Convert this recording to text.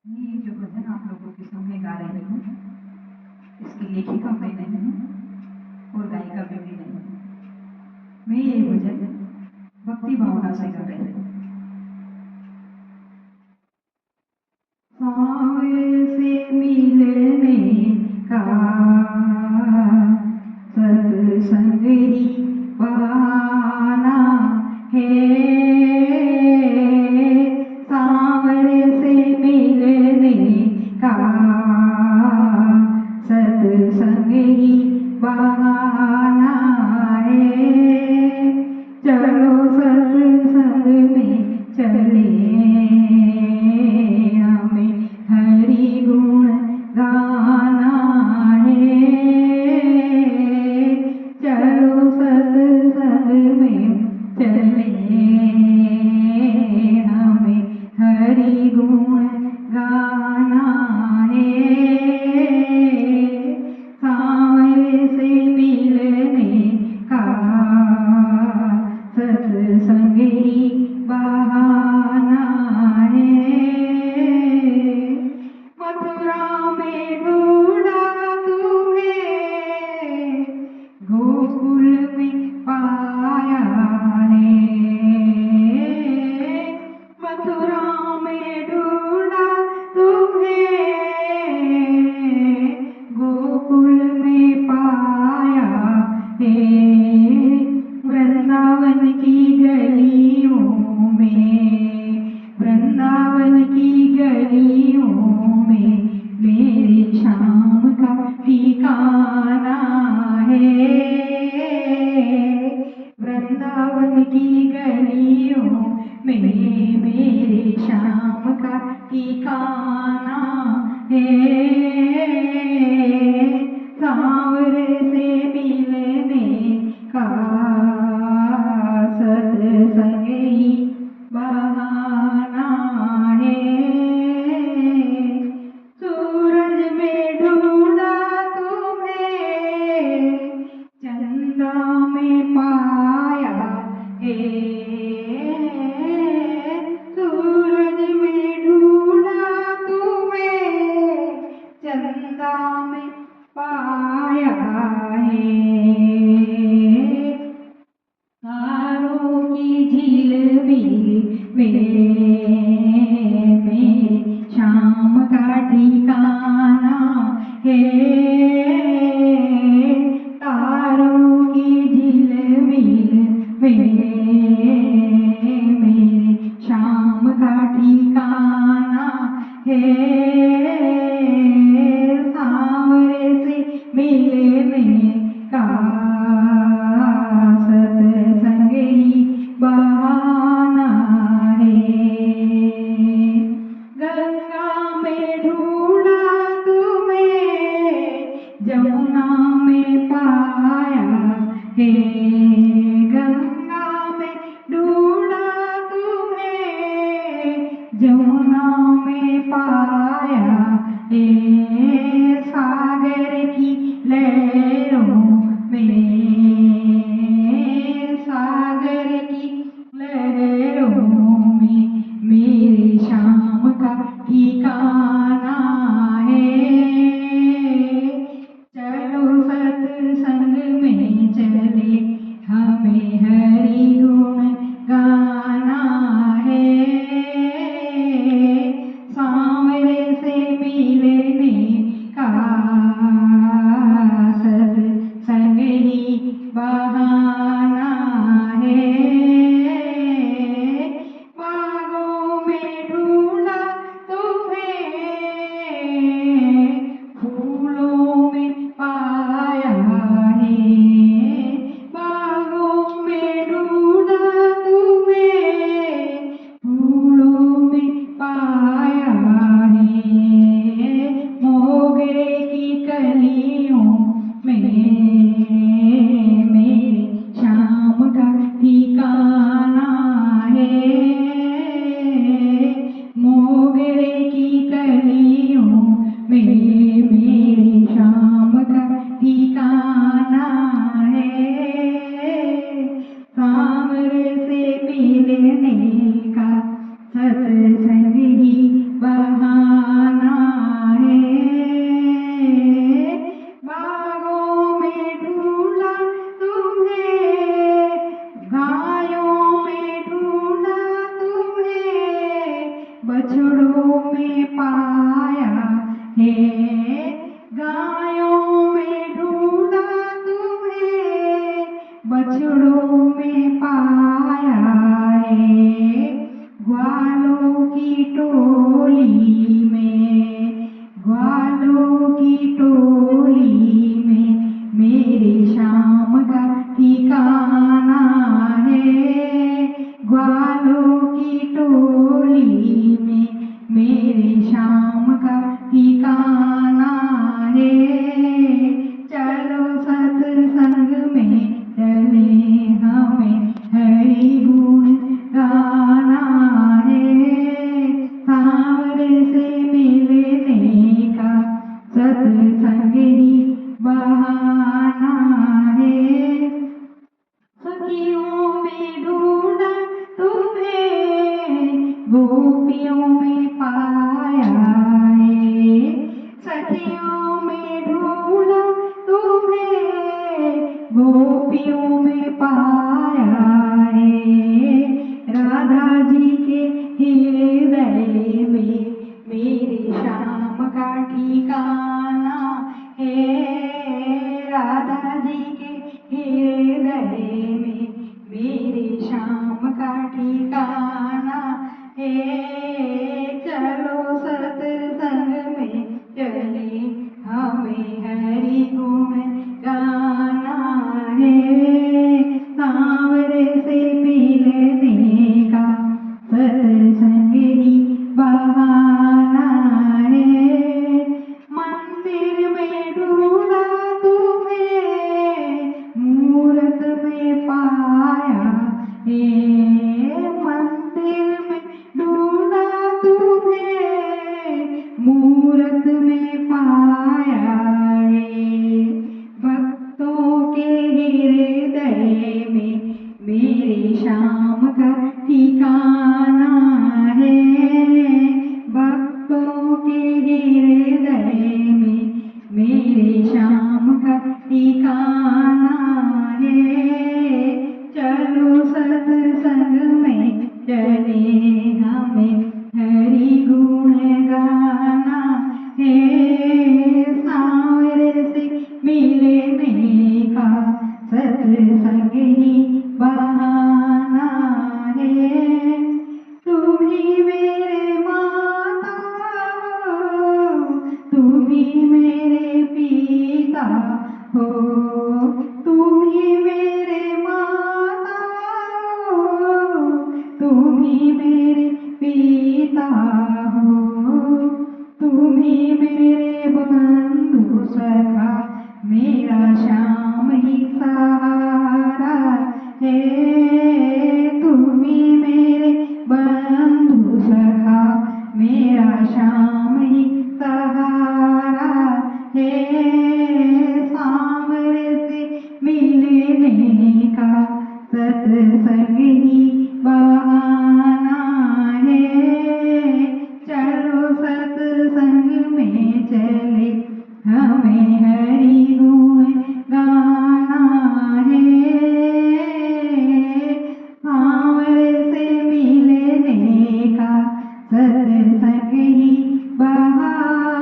ये जो भजन आप लोगों के सामने गा रही हूँ, इसकी लेखिका मैं नहीं हूँ और गायिका मैं भी नहीं हूँ। मैं ये भजन भक्ति भावना से गा रही हूँ। सांवरे से मिलने का सत्संग ही बहाना है। सांवरे से मिलने का सत्संग ही बहाना है। चलो सत्संग में चले, हमें हरि गुण गाना है। चलो सत्संग में चले, हमें हरि गुण गाना है। सांवरे से मिलने का सत्संग ही बहाना है। मथुरा में ढूंढा तुम्हें, गोकुल में पाया है। मथुरा में ढूंढा तुम्हें, गोकुल में पाया है। वृंदावन की गलियों में, वृंदावन की गलियों में मेरे श्याम का ठिकाना है। वृंदावन की गलियों में मेरे श्याम का ठिकाना है। सांवरे से मिलने का सत्संग ही बहाना है। सूरज में ढूंढा तुम्हें, चंदा में पाया है। सूरज में ढूंढा तुम्हें, चंदा में पाया है। तारों की झिलमिल में मेरे श्याम का ठिकाना है। तारों की झिलमिल में मेरे श्याम का ठिकाना है। सांवरे से मिलने का सत्संग ही बहाना है। गंगा में ढूंढा तुम्हें, जमुना में पाया है। गंगा में ढूंढा तुम्हें, जमुना में पाया है। सागर की लहरों में, सागर की लहरों में मेरे श्याम का ठिकाना है। चलो सत्संग में चले, हमें हरि गुण गाना है। सांवरे से मिलने का सत्संग ही बछड़ों में पाया है, गायों में ढूंढा तुम्हें, बछड़ों में पाया है, ग्वालों की टोली में, ग्वालों की टोली में मेरे श्याम का ठिकाना है, ग्वालों की टोली में मेरे श्याम का ठिकाना है। चलो सत्संग में चले, हमें हरि गुण गाना है, सांवरे से मिलने का सत्संग ही बहाना है। सखियों में ढूंढा तुम्हें, गोपियों में पाया है, सखियों में ढूंढा तुम्हें, गोपियों में पाया है, राधा जी के हृदय में मेरे श्याम का ठिकाना है, राधा जी के हृदय में मेरे श्याम का ठिकाना है। चलो सत्संग में चले, हमें हरि गुण गाना है, सांवरे से मिलने का सत्संग ही बहाना है। मंदिर में ढूंढा तुम्हें, मूरत में पाया है, मंदिर में ढूंढा तुम्हें, मूरत में पाया है, भक्तों के हृदय में मेरे श्याम का ठिकाना है, भक्तों के हृदय में मेरे श्याम का ठिकाना है। चलो सत्संग में चले, हमें हरि गुण गाना है, सांवरे से मिलने का सत्संग ही बहाना है। तुम ही मेरे माता हो, तुम ही मेरे पिता हो, तुम ही मेरे माता हो, तुम ही मेरे पिता हो, तुम ही मेरे बंधु सखा, मेरा श्याम ही सहारा है, तुम ही मेरे बंधु सखा, मेरा श्याम ही सहारा है, सांवरे से मिलने का सत्संग ही बहाना है। चलो सत्संग में चले, हमें हरि गुण गाना है, सांवरे से मिलने का सत्संग ही बहाना